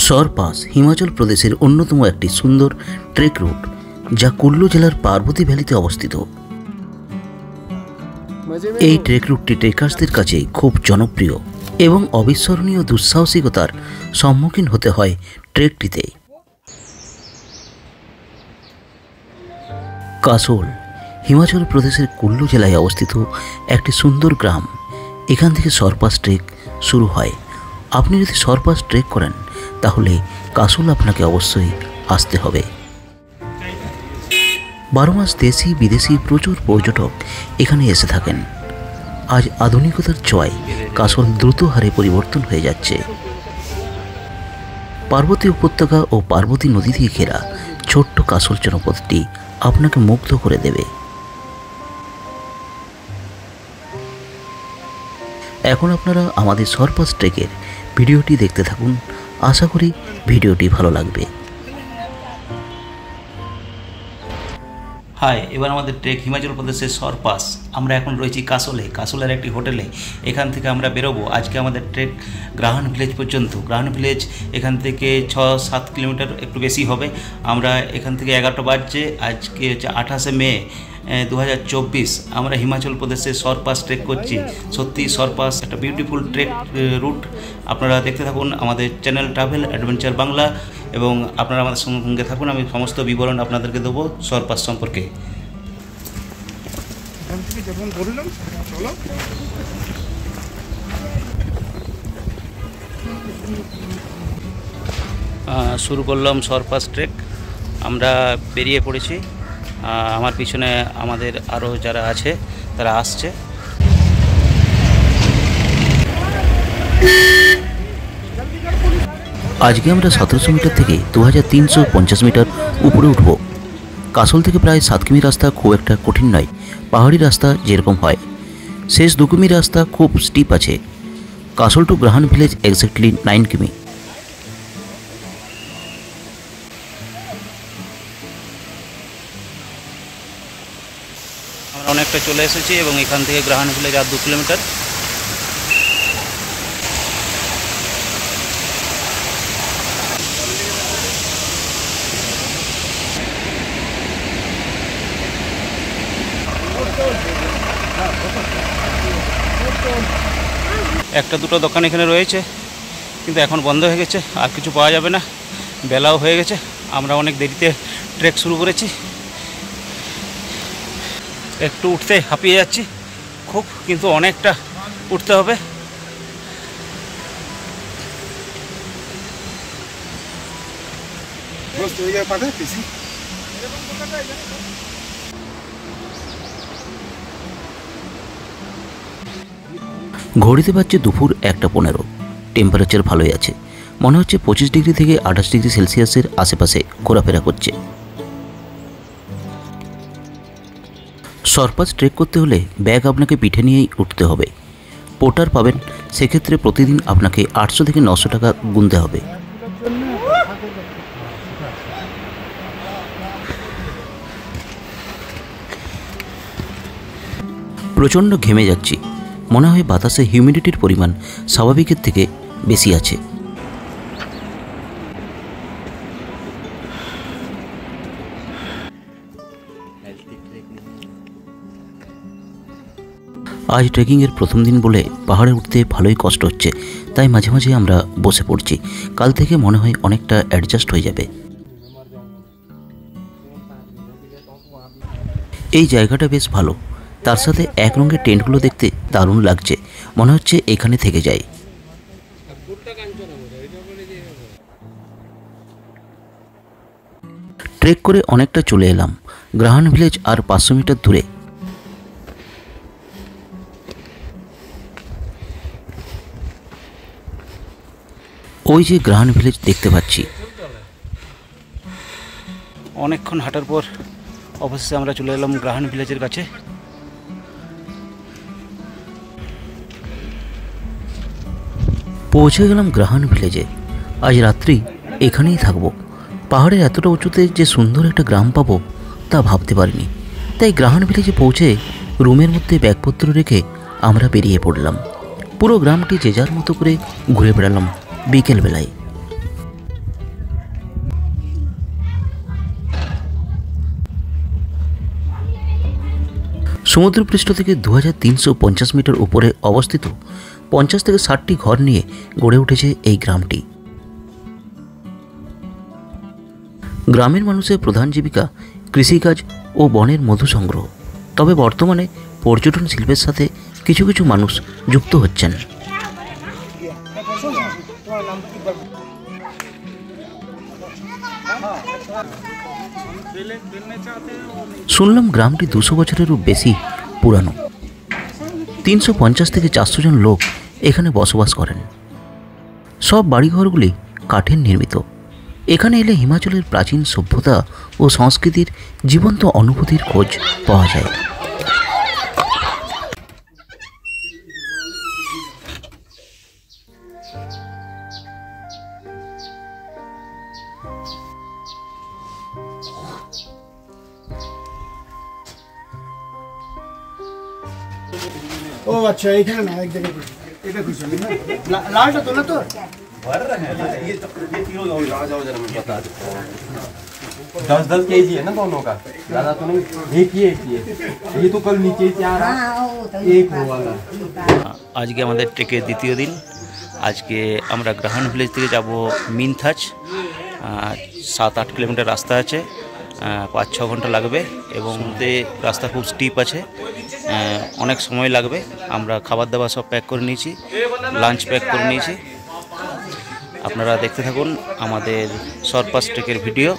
সর পাস হিমাচল প্রদেশের অন্যতম একটি সুন্দর ট্রেক রুট যা কুল্লু জেলার পার্বতী ভ্যালিতে অবস্থিত। এই ট্রেক রুটটি ট্রেকার্সদের কাছে খুব জনপ্রিয় এবং অবিস্মরণীয় দুঃসাহসিকতার সম্মুখীন হতে হয় ট্রেকটিতে। কাসোল হিমাচল প্রদেশের কুল্লু জেলায় অবস্থিত একটি সুন্দর গ্রাম। এখান থেকে সরপাস ট্রেক শুরু হয়। আপনি যদি সরপাস ট্রেক করেন তাহলে কাসোল আপনাকে অবশ্যই আসতে হবে। 12 মাস দেশি বিদেশি প্রচুর পর্যটক এখানে এসে থাকেন। আজ আধুনিকতার ছোঁয়ায় কাসোল দ্রুত হারে পরিবর্তন হয়ে যাচ্ছে। পার্বতী উপত্যকা ও পার্বতী নদী দিয়ে ঘেরা ছোট্ট কাসোল জনপদটি আপনাকে মুগ্ধ করে দেবে। এখন আপনারা আমাদের সরপাস ট্রেকের ভিডিওটি দেখতে থাকুন। আশা করি ভিডিওটি ভালো লাগবে। হাই, এবার আমাদের ট্রেক হিমাচল প্রদেশের সরপাস। আমরা এখন রয়েছি কাসোলে, কাসোলের একটি হোটেলে। এখান থেকে আমরা বেরোবো। আজকে আমাদের ট্রেক গ্রাহান ভিলেজ পর্যন্ত। গ্রাহান ভিলেজ এখান থেকে 6-7 কিলোমিটার, একটু বেশি হবে। আমরা এখান থেকে 11টা বাজছে। আজকে হচ্ছে 28শে মে 2024। আমরা হিমাচল প্রদেশে সরপাস ট্রেক করছি। সত্যি সরপাস একটা বিউটিফুল ট্রেক রুট। আপনারা দেখতে থাকুন আমাদের চ্যানেল ট্রাভেল অ্যাডভেঞ্চার বাংলা এবং আপনারা আমাদের সঙ্গে থাকুন। আমি সমস্ত বিবরণ আপনাদেরকে দেবো সরপাস সম্পর্কে। শুরু করলাম সরপাস ট্রেক। আমরা বেরিয়ে পড়েছি। আমার পিছনে আমাদের আরও যারা আছে তারা আসছে। আজকে আমরা 1700 মিটার থেকে 2350 মিটার উপরে উঠব। কাসোল থেকে প্রায় 7 কিমি রাস্তা খুব একটা কঠিন নয়। পাহাড়ি রাস্তা যেরকম হয়, শেষ 2 কিমি রাস্তা খুব স্টিপ আছে। কাসোল টু গ্রাহান ভিলেজ এক্স্যাক্টলি 9 কিমি। আমরা অনেকটা চলে এসেছি এবং এখান থেকে গ্রাহান ভিলেজ আর 2 কিলোমিটার। একটা দুটো দোকান এখানে রয়েছে, কিন্তু এখন বন্ধ হয়ে গেছে। আর কিছু পাওয়া যাবে না, বেলাও হয়ে গেছে। আমরা অনেক দেরিতে ট্রেক শুরু করেছি। একটু উঠতে হাঁপিয়ে যাচ্ছি খুব, কিন্তু অনেকটা উঠতে হবে। ঘড়িতে পাচ্ছে দুপুর 1:15। টেম্পারেচার ভালোই আছে। মনে হচ্ছে 25 ডিগ্রি থেকে 28 ডিগ্রি সেলসিয়াসের আশেপাশে ঘোরাফেরা করছে। সরপাস ট্রেক করতে হলে ব্যাগ আপনাকে পিঠে নিয়েই উঠতে হবে। পোর্টার পাবেন, সেক্ষেত্রে প্রতিদিন আপনাকে 800 থেকে 900 টাকা গুনতে হবে। প্রচণ্ড ঘেমে যাচ্ছি। মনে হয় বাতাসে হিউমিডিটির পরিমাণ স্বাভাবিকের থেকে বেশি আছে। আজ ট্রেকিংয়ের প্রথম দিন বলে পাহাড়ে উঠতে ভালোই কষ্ট হচ্ছে, তাই মাঝে মাঝে আমরা বসে পড়ছি। কাল থেকে মনে হয় অনেকটা অ্যাডজাস্ট হয়ে যাবে। এই জায়গাটা বেশ ভালো, তার সাথে এক রঙের টেন্টগুলো দেখতে দারুণ লাগছে। মনে হচ্ছে এখানে থেকে যাই। ট্রেক করে অনেকটা চলে এলাম। গ্রাহান ভিলেজ আর 500 মিটার দূরে। ওই যে গ্রাহান ভিলেজ দেখতে পাচ্ছি। অনেকক্ষণ হাঁটার পর অবশেষে আমরা চলে এলাম গ্রাহান ভিলেজের কাছে। পৌঁছে গেলাম গ্রাহান ভিলেজে। আজ রাত্রি এখানেই থাকবো। পাহাড়ের এতটা উঁচুতে যে সুন্দর একটা গ্রাম পাবো তা ভাবতে পারিনি। তাই গ্রাহান ভিলেজে পৌঁছে রুমের মধ্যে ব্যাগপত্র রেখে আমরা বেরিয়ে পড়লাম। পুরো গ্রামটি যে যার মতো করে ঘুরে বেড়ালাম বিকেলবেলায়। সমুদ্রপৃষ্ঠ থেকে 2350 মিটার উপরে অবস্থিত 50 থেকে 60টি ঘর নিয়ে গড়ে উঠেছে এই গ্রামটি। গ্রামের মানুষের প্রধান জীবিকা কৃষিকাজ ও বনের মধু সংগ্রহ। তবে বর্তমানে পর্যটন শিল্পের সাথে কিছু কিছু মানুষ যুক্ত হচ্ছেন। শুনলাম গ্রামটি 200 বছরেরও বেশি পুরানো। 350 থেকে 400 জন লোক এখানে বসবাস করেন। সব বাড়িঘরগুলি কাঠের নির্মিত। এখানে এলে হিমাচলের প্রাচীন সভ্যতা ও সংস্কৃতির জীবন্ত অনুভূতির খোঁজ পাওয়া যায়। ও আচ্ছা, এখানে না, এক জায়গায় এটা খুশি না, লালটা তো না তো भर रहे हैं ये तीनों आ जाओ जरा मैं बता देता हूं। 10-10 केजी है ना दोनों का, ज्यादा तो नहीं। एक ये तो कल नीचे से आ रहा एक वो वाला। আজকে আমাদের ট্রেকের দ্বিতীয় দিন। আজকে আমরা গ্রাহান ভিলেজ থেকে যাব মিনথাজ। 7-8 কিলোমিটার রাস্তা আছে, 5-6 ঘন্টা লাগবে এবং রাস্তা খুব স্টিপ আছে, অনেক সময় লাগবে। আমরা খাবার দাবার সব প্যাক করে নিয়েছি, লাঞ্চ প্যাক করে নিয়েছি। আপনারা দেখতে থাকুন আমাদের সরপাস ট্রেকের ভিডিও।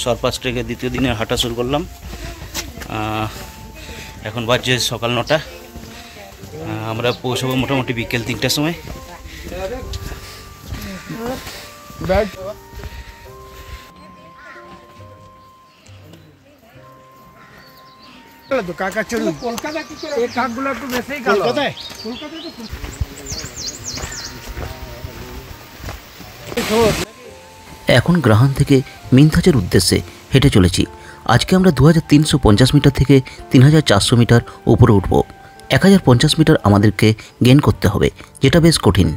সরপাস ট্রেকের দ্বিতীয় দিনের হাঁটা শুরু করলাম। এখন বাজছে সকাল 9টা। আমরা পৌঁছাবো মোটামুটি বিকেল 3টার সময়। এখন গ্রাহান থেকে মিনথাজের উদ্দেশ্যে হেঁটে চলেছি। আজকে আমরা 2350 মিটার থেকে 3400 মিটার উপরে উঠব। 1050 মিটার আমাদেরকে গেইন করতে হবে, যেটা বেশ কঠিন।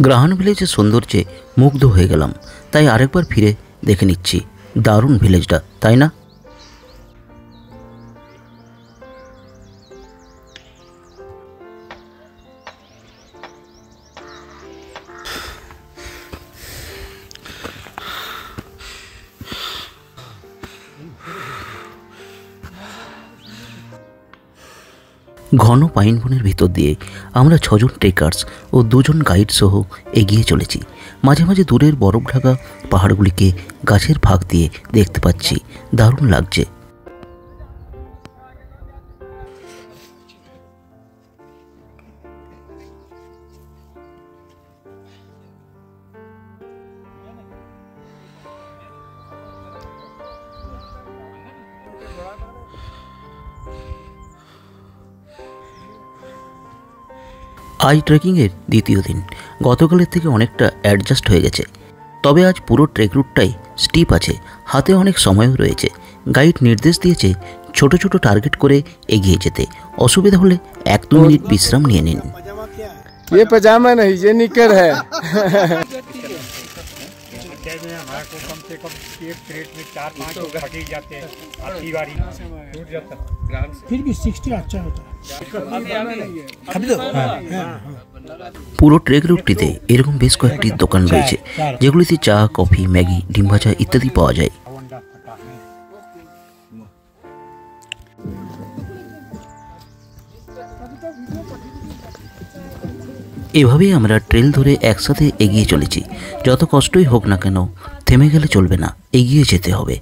গ্রাহান ভিলেজের সৌন্দর্যে মুগ্ধ হয়ে গেলাম, তাই আরেকবার ফিরে দেখে নিচ্ছি। দারুণ ভিলেজটা, তাই না? ঘন পাইন বনের ভিতর দিয়ে আমরা 6 জন ট্রেকার্স ও 2 জন গাইড সহ এগিয়ে চলেছি। মাঝে মাঝে দূরের বরফ ঢাকা পাহাড়গুলিকে গাছের ফাঁক দিয়ে দেখতে পাচ্ছি, দারুণ লাগছে। আজ ট্রেকিংয়ের দ্বিতীয় দিন। গতকালের থেকে অনেকটা অ্যাডজাস্ট হয়ে গেছে, তবে আজ পুরো ট্রেক রুটটাই স্টিপ আছে, হাতে অনেক সময়ও রয়েছে। গাইড নির্দেশ দিয়েছে ছোট ছোট টার্গেট করে এগিয়ে যেতে, অসুবিধা হলে 1-2 মিনিট বিশ্রাম নিয়ে নিন। ये पजामा नहीं, ये निकर है। हमारा को कम से कम एक क्रेट में 4-5 लोग फटे जाते हैं, आखिरी बारी टूट जाता है। फिर भी 60 अच्छा होता है। अभी तो পুরো ট্রেক রুটটিতে এরকম বেশ কয়েকটি দোকান রয়েছে, যেগুলিতে চা, কফি, ম্যাগি, ডিম ভাজা ইত্যাদি পাওয়া যায়। এভাবেই আমরা ট্রেল ধরে একসাথে এগিয়ে চলেছি। যত কষ্টই হোক না কেন, থেমে গেলে চলবে না, এগিয়ে যেতে হবে।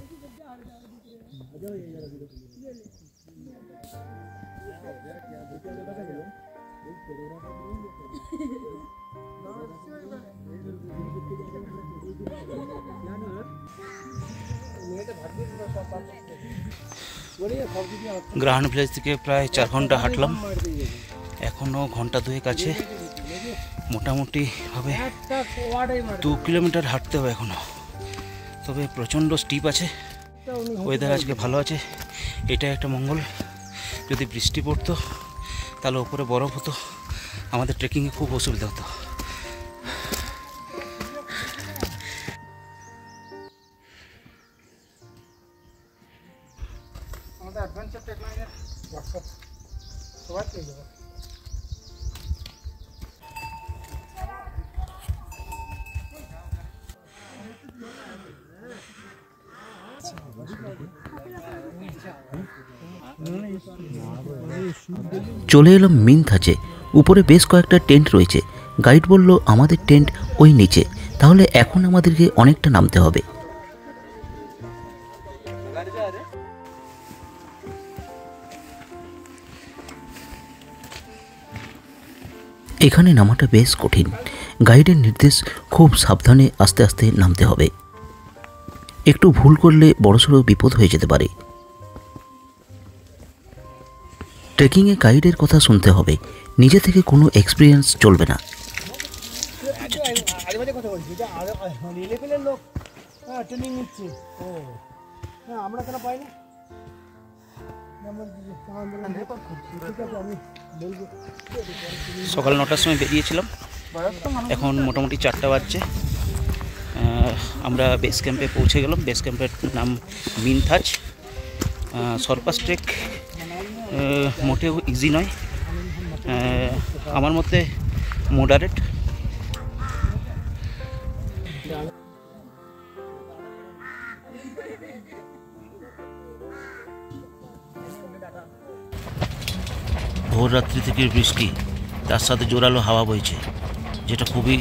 গ্রাহান ভিলেজ থেকে প্রায় 4 ঘন্টা হাঁটলাম। এখন এখনও ঘন্টা দুয়েক আছে, মোটামুটি ভাবে 2 কিলোমিটার হাঁটতে হবে এখনও। তবে প্রচণ্ড স্টিপ আছে, ওয়েদার আজকে ভালো আছে, এটা একটা মঙ্গল। যদি বৃষ্টি পড়তো তাহলে ওপরে বরফ হতো, আমাদের ট্রেকিংয়ে খুব অসুবিধা হতো। চলে এলাম মিন থাচে। উপরে বেশ কয়েকটা টেন্ট রয়েছে। গাইড বলল আমাদের টেন্ট ওই নিচে, তাহলে এখন আমাদেরকে অনেকটা নামতে হবে। এখানে নামাটা বেশ কঠিন। গাইডের নির্দেশ খুব সাবধানে আস্তে আস্তে নামতে হবে, একটু ভুল করলে বড়সড় বিপদ হয়ে যেতে পারে। ট্রেকিংয়ে গাইডের কথা শুনতে হবে, নিজে থেকে কোনো এক্সপিরিয়েন্স চলবে না। সকাল 9টার সময় বেরিয়েছিলাম, এখন মোটামুটি 4টা বাজছে। আমরা বেস ক্যাম্পে পৌঁছে গেলাম। বেস ক্যাম্পের নাম মিন থাচ। সরপাস ট্রেক মোটেও ইজি নয়, আমার মতে মডারেট। ভোর রাত্রি থেকে বৃষ্টি, তার সাথে জোরালো হাওয়া বইছে, যেটা খুবই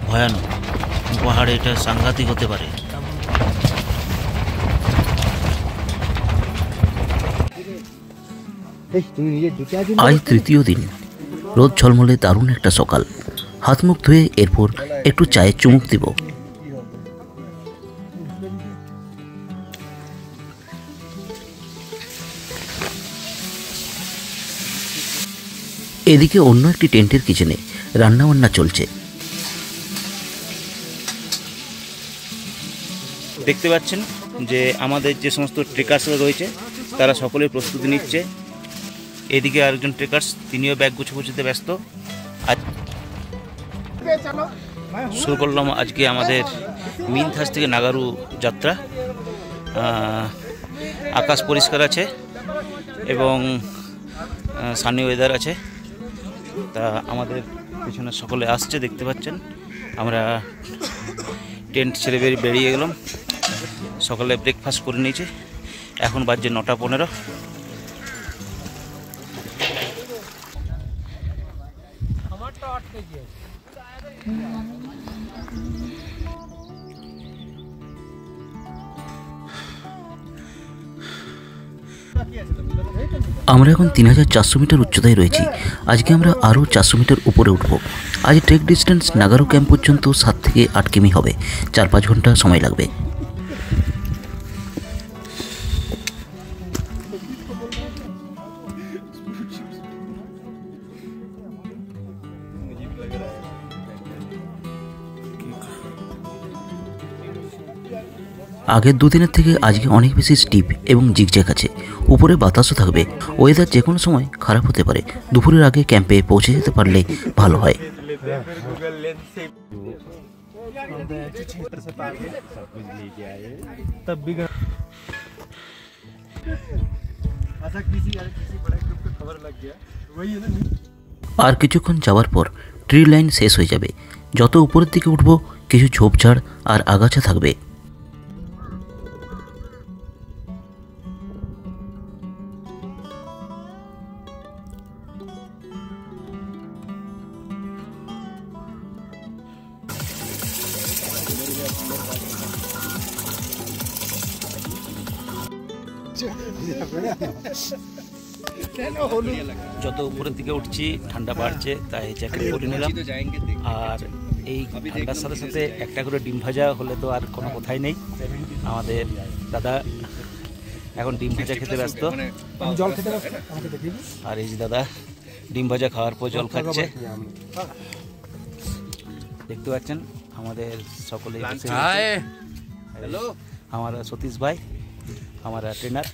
ভয়ানক। পাহাড়ে এটা সাংঘাতিক হতে পারে। আজ তৃতীয় দিন, রোদ ঝলমলে দারুণ একটা সকাল। হাত মুখ ধুয়ে এরপর একটু চায়ের চুমুক দিব। এদিকে অন্য একটি টেন্টের কিচেনে রান্নাবান্না চলছে। দেখতে পাচ্ছেন যে আমাদের যে সমস্ত ট্রেকার্সরা রয়েছে তারা সকলেই প্রস্তুতি নিচ্ছে। এদিকে আরেকজন ট্রেকার্স, তিনিও ব্যাগ গুছোতে ব্যস্ত। আজ শুরু করলাম আজকে আমাদের মিন থাচ থেকে নাগারু যাত্রা। আকাশ পরিষ্কার আছে এবং সানি ওয়েদার আছে। তা আমাদের পিছনে সকলে আসছে, দেখতে পাচ্ছেন। আমরা টেন্ট ছেড়ে বেরিয়ে গেলাম। সকালে ব্রেকফাস্ট করে নিয়েছি, এখন বাজছে 9:15। আমরা এখন 3400 মিটার উচ্চতায় রয়েছি। আজকে আমরা আরও 400 মিটার উপরে উঠব। আজ ট্রেক ডিস্টেন্স নাগারু ক্যাম্প পর্যন্ত 7 থেকে 8 কিমি হবে। 4-5 ঘন্টা সময় লাগবে। আগের দুদিনের থেকে আজকে অনেক বেশি স্টিপ এবং জিগজ্যাগ আছে। উপরে বাতাসও থাকবে। ওয়েদার যে কোনো সময় খারাপ হতে পারে। দুপুরের আগে ক্যাম্পে পৌঁছে যেতে পারলে ভালো হয়। আর কিছুক্ষণ যাওয়ার পর ট্রি লাইন শেষ হয়ে যাবে। যত উপরের দিকে উঠব কিছু ঝোপঝাড় আর আগাছা থাকবে। যত উপরের দিকে উঠছি ঠান্ডা বাড়ছে, তাই জ্যাকেট পরে নিলাম। আর এই ঠান্ডার সাথে সাথে একটা করে ডিম ভাজা হলে তো আর কোনো কথাই নেই। আমাদের দাদা এখন ডিম ভাজা খেতে ব্যস্ত। আর এই যে দাদা ডিম ভাজা খাওয়ার পর জল খাচ্ছে। দেখতে পাচ্ছেন আমাদের সকলে হ্যালো, আমার সতীশ ভাই, আমার ট্রেনার।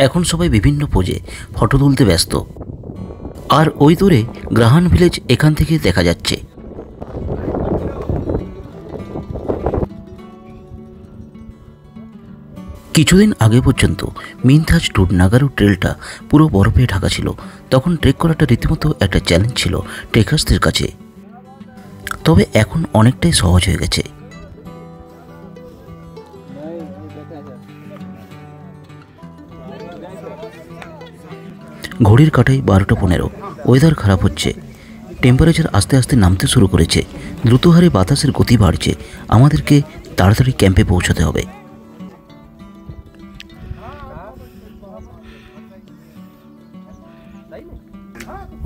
এখন সবাই বিভিন্ন পোজে ফটো তুলতে ব্যস্ত। আর ওই দূরে গ্রাহান ভিলেজ এখান থেকে দেখা যাচ্ছে। কিছুদিন আগে পর্যন্ত মিনথাজ টু নাগারু ট্রেলটা পুরো বরফে ঢাকা ছিল। তখন ট্রেক করাটা রীতিমতো একটা চ্যালেঞ্জ ছিল ট্রেকার্সদের কাছে। তবে এখন অনেকটাই সহজ হয়ে গেছে। ঘড়ির কাঁটায় 12টা 15। ওয়েদার খারাপ হচ্ছে, টেম্পারেচার আস্তে আস্তে নামতে শুরু করেছে। দ্রুত হারে বাতাসের গতি বাড়ছে। আমাদেরকে তাড়াতাড়ি ক্যাম্পে পৌঁছাতে হবে।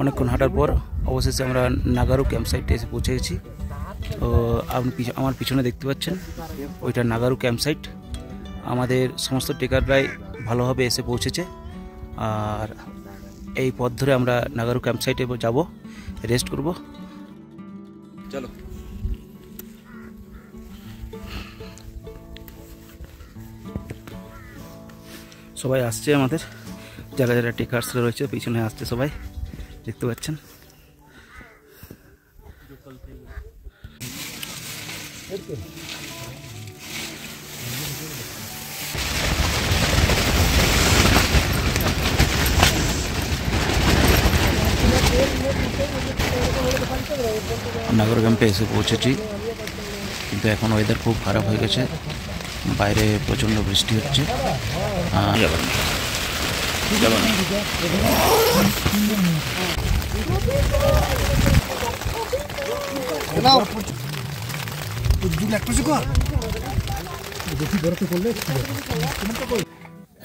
অনেকক্ষণ হাঁটার পর অবশেষে আমরা নাগারু ক্যাম্প সাইটে এসে পৌঁছে গেছি। তো আপনি আমার পিছনে দেখতে পাচ্ছেন ওইটা নাগারু ক্যাম্প সাইট। আমাদের সমস্ত ট্রেকাররাই ভালোভাবে এসে পৌঁছেছে। আর এই পথ ধরে আমরা নাগারু ক্যাম্প সাইটে যাব, রেস্ট করব। চলো। সবাই আসছে আমাদের, যারা যারা ট্রেকার্সরা রয়েছে পিছনে আসছে সবাই, দেখতে পাচ্ছেন। নাগর ক্যাম্পে এসে পৌঁছেছি, কিন্তু এখন ওয়েদার খুব খারাপ হয়ে গেছে। বাইরে প্রচণ্ড বৃষ্টি হচ্ছে।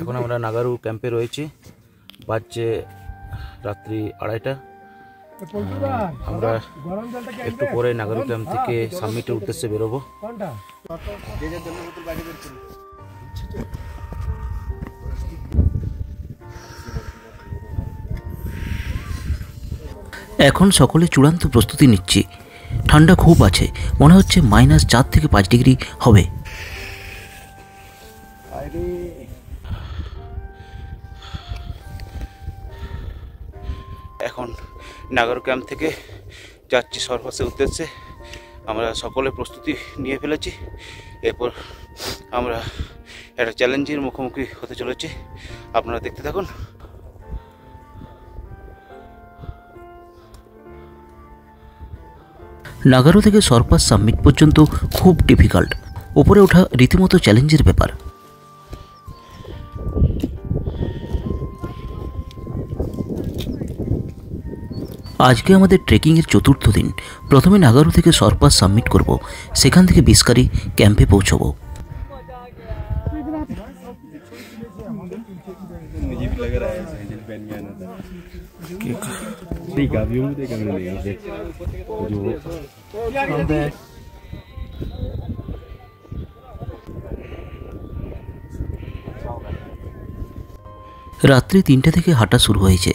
এখন আমরা নাগারু ক্যাম্পে রয়েছি, বাজছে রাত্রি 2:30। আমরা একটু পরে নাগারু ক্যাম্প থেকে সামিটের উদ্দেশ্যে বেরোবো। এখন সকলে চূড়ান্ত প্রস্তুতি নিচ্ছি। ঠান্ডা খুব আছে, মনে হচ্ছে -4 থেকে 5 ডিগ্রি হবে। এখন নাগারু ক্যাম্প থেকে যাচ্ছি সরপাসের উদ্দেশ্যে। আমরা সকলে প্রস্তুতি নিয়ে ফেলেছি। এরপর আমরা একটা চ্যালেঞ্জের মুখোমুখি হতে চলেছি। আপনারা দেখতে থাকুন। নাগারু থেকে সরপাস সাবমিট পর্যন্ত খুব ডিফিকাল্ট। ওপরে ওঠা রীতিমতো চ্যালেঞ্জের ব্যাপার। আজকে আমাদের ট্রেকিংয়ের 4র্থ দিন। প্রথমে নাগারু থেকে সরপাস সাবমিট করব, সেখান থেকে বিস্কারি ক্যাম্পে পৌঁছবো। রাত্রি 3টে থেকে হাঁটা শুরু হয়েছে।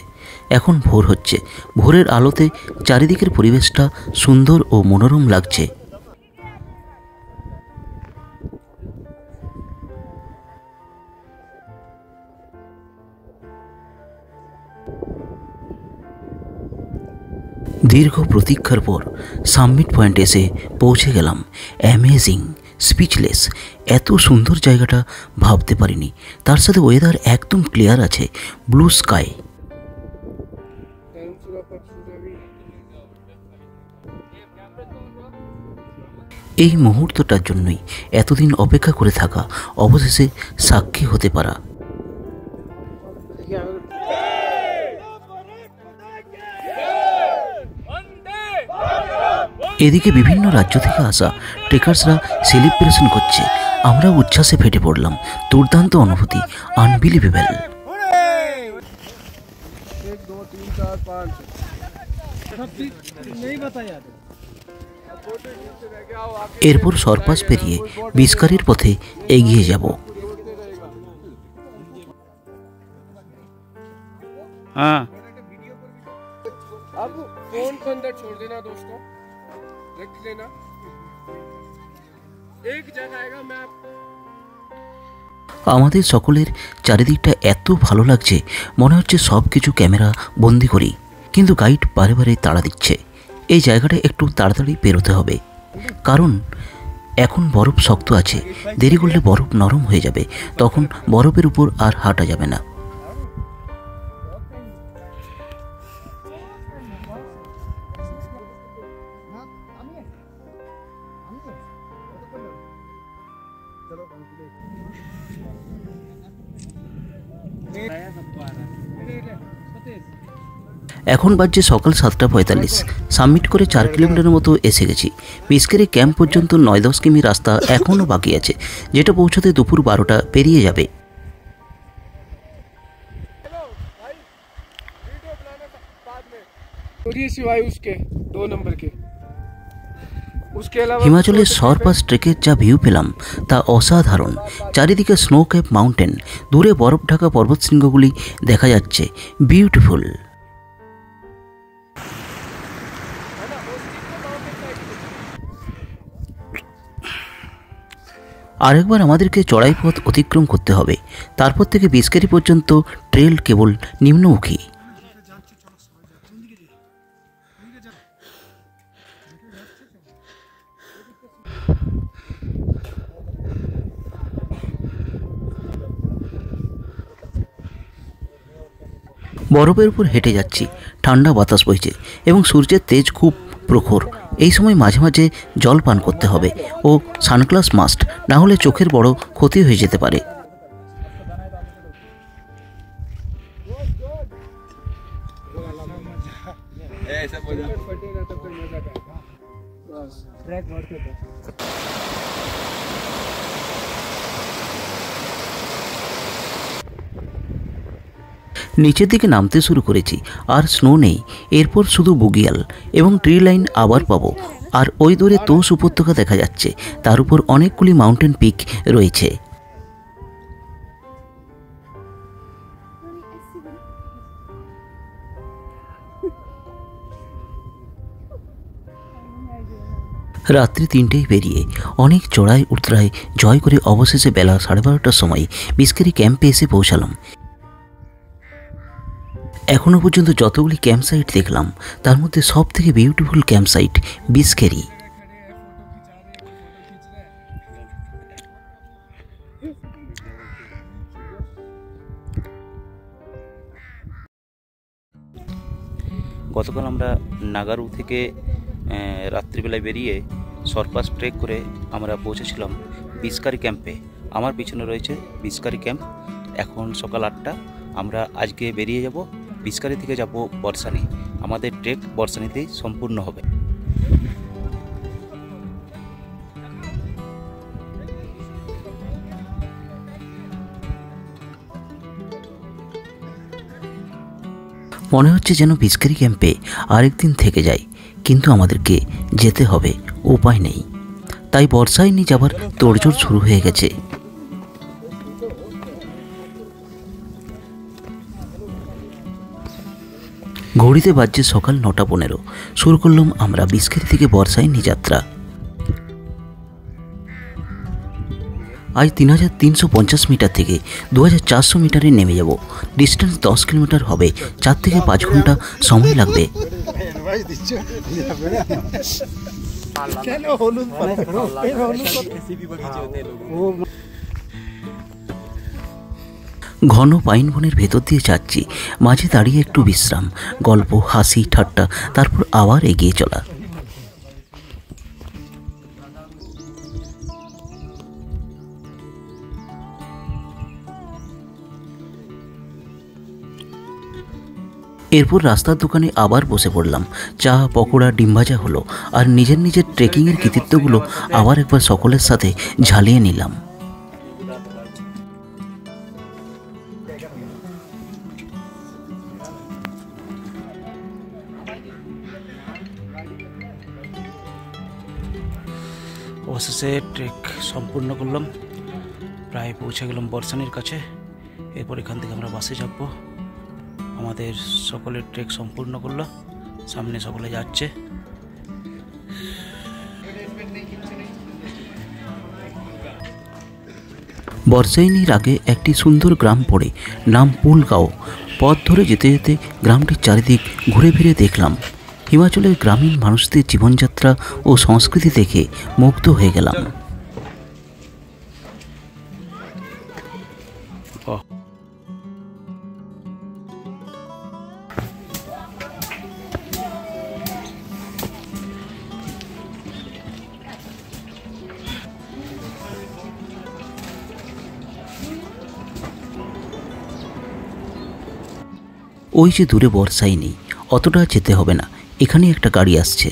এখন ভোর হচ্ছে। ভোরের আলোতে চারিদিকের পরিবেশটা সুন্দর ও মনোরম লাগছে। দীর্ঘ প্রতীক্ষার পর সাবমিট পয়েন্ট এসে পৌঁছে গেলাম। Amazing, speechless. এত সুন্দর জায়গাটা ভাবতে পারিনি। তার সাথে ওয়েদার একদম ক্লিয়ার আছে, ব্লু স্কাই। এই মুহূর্তটার জন্যই এতদিন অপেক্ষা করে থাকা, অবশেষে সাক্ষী হতে পারা। এদিকে বিভিন্ন রাজ্য থেকে আসা ট্রেকার্সরা সেলিব্রেশন করছে। আমরা উচ্ছ্বাসে ফেটে পড়লাম। দুর্দান্ত অনুভূতি, আনবিলিভেবল। এরপর সরপাস পেরিয়ে বিস্কারির পথে এগিয়ে যাব। हाँ अब फोन को अंदर छोड़ देना दोस्तों, रख लेना। एक जगह आएगा मैं আমাদের সকলের চারিদিকটা এত ভালো লাগছে, মনে হচ্ছে সব কিছু ক্যামেরা বন্দি করি, কিন্তু গাইড বারে বারে তাড়া দিচ্ছে। এই জায়গাটা একটু তাড়াতাড়ি পেরোতে হবে, কারণ এখন বরফ শক্ত আছে, দেরি করলে বরফ নরম হয়ে যাবে, তখন বরফের উপর আর হাঁটা যাবে না। এখন বাজছে সকাল 7:45। সাবমিট করে 4 কিলোমিটারের মতো এসে গেছি। বিস্কারি ক্যাম্প পর্যন্ত 9-10 কিমি রাস্তা এখনও বাকি আছে, যেটা পৌঁছতে দুপুর 12টা পেরিয়ে যাবে। सिवाय उसके 2 नंबर के, उसके अलावा হিমাচলের সরপাস ট্রেকের যা ভিউ পেলাম তা অসাধারণ। চারিদিকে স্নো ক্যাপ মাউন্টেন, দূরে বরফ ঢাকা পর্বতশৃঙ্গগুলি দেখা যাচ্ছে, বিউটিফুল। আরেকবার আমাদেরকে চড়াই পথ অতিক্রম করতে হবে, তারপর থেকে বিস্কারি পর্যন্ত ট্রেল কেবল নিম্নমুখী। বরফের উপর হেঁটে যাচ্ছি, ঠান্ডা বাতাস বইছে এবং সূর্যের তেজ খুব প্রখর। এই সময় মাঝে মাঝে জল পান করতে হবে ও সানগ্লাস মাস্ট, না হলে চোখের বড় ক্ষতি হয়ে যেতে পারে। নিচের দিকে নামতে শুরু করেছি, আর স্নো নেই। এরপর শুধু বুগিয়াল এবং ট্রি লাইন আবার পাবো। আর ওই দূরে তোষ উপত্যকা দেখা যাচ্ছে, তার উপর অনেকগুলি মাউন্টেন পিক রয়েছে। রাত্রি 3টেই বেরিয়ে অনেক চড়াই উতরায় জয় করে অবশেষে বেলা 12:30টার সময় বিস্কারি ক্যাম্পে এসে পৌঁছালাম। এখনো পর্যন্ত যতগুলি ক্যাম্প সাইট দেখলাম, তার মধ্যে সব থেকে বিউটিফুল ক্যাম্প সাইট বিস্কারি। গতকাল আমরা নাগারু থেকে রাত্রিবেলায় বেরিয়ে সরপাস ট্রেক করে আমরা পৌঁছেছিলাম বিস্কারি ক্যাম্পে। আমার পিছনে রয়েছে বিস্কারি ক্যাম্প। এখন সকাল 8টা। আমরা আজকে বেরিয়ে যাব, বিস্কারি থেকে যাব বর্ষানি। আমাদের ট্রেক বর্ষানিতেই সম্পূর্ণ হবে। মনে হচ্ছে যেন বিস্কারি ক্যাম্পে আরেকদিন থেকে যাই, কিন্তু আমাদেরকে যেতে হবে, উপায় নেই। তাই বর্ষায়নি যাবার তোড়জোড় শুরু হয়ে গেছে। ঘড়িতে বাজছে সকাল 9:15। শুরু করলাম আমরা বিস্কারি থেকে বর্ষায়নি যাত্রা। আজ 3350 মিটার থেকে 2400 মিটারে নেমে যাব। ডিস্টেন্স 10 কিলোমিটার হবে, 4 থেকে 5 ঘন্টা সময় লাগবে। ঘন পাইন বনের ভেতর দিয়ে যাচ্ছি, মাঝে দাঁড়িয়ে একটু বিশ্রাম, গল্প, হাসি ঠাট্টা, তারপর আবার এগিয়ে চলা। এরপর রাস্তার দোকানে আবার বসে পড়লাম। চা, পকোড়া, ডিম ভাজা হলো, আর নিজের নিজের ট্রেকিংয়ের কৃতিত্বগুলো আবার একবার সকলের সাথে ঝালিয়ে নিলাম। অবশেষে ট্রেক সম্পূর্ণ করলাম, প্রায় পৌঁছে গেলাম বর্ষানির কাছে। এরপর এখান থেকে আমরা বাসে চাপবো। আমাদের সকলের ট্রেক সম্পূর্ণ করলো, সামনে সকলে যাচ্ছে। বর্ষাইনীর আগে একটি সুন্দর গ্রাম পড়ে, নাম পুলগাঁও। পথ ধরে যেতে যেতে গ্রামটির চারিদিক ঘুরে ফিরে দেখলাম। হিমাচলের গ্রামীণ মানুষদের জীবনযাত্রা ও সংস্কৃতি দেখে মুগ্ধ হয়ে গেলাম। ওই যে দূরে বর্ষাইনী, অতটা যেতে হবে না, এখানে একটা গাড়ি আসছে।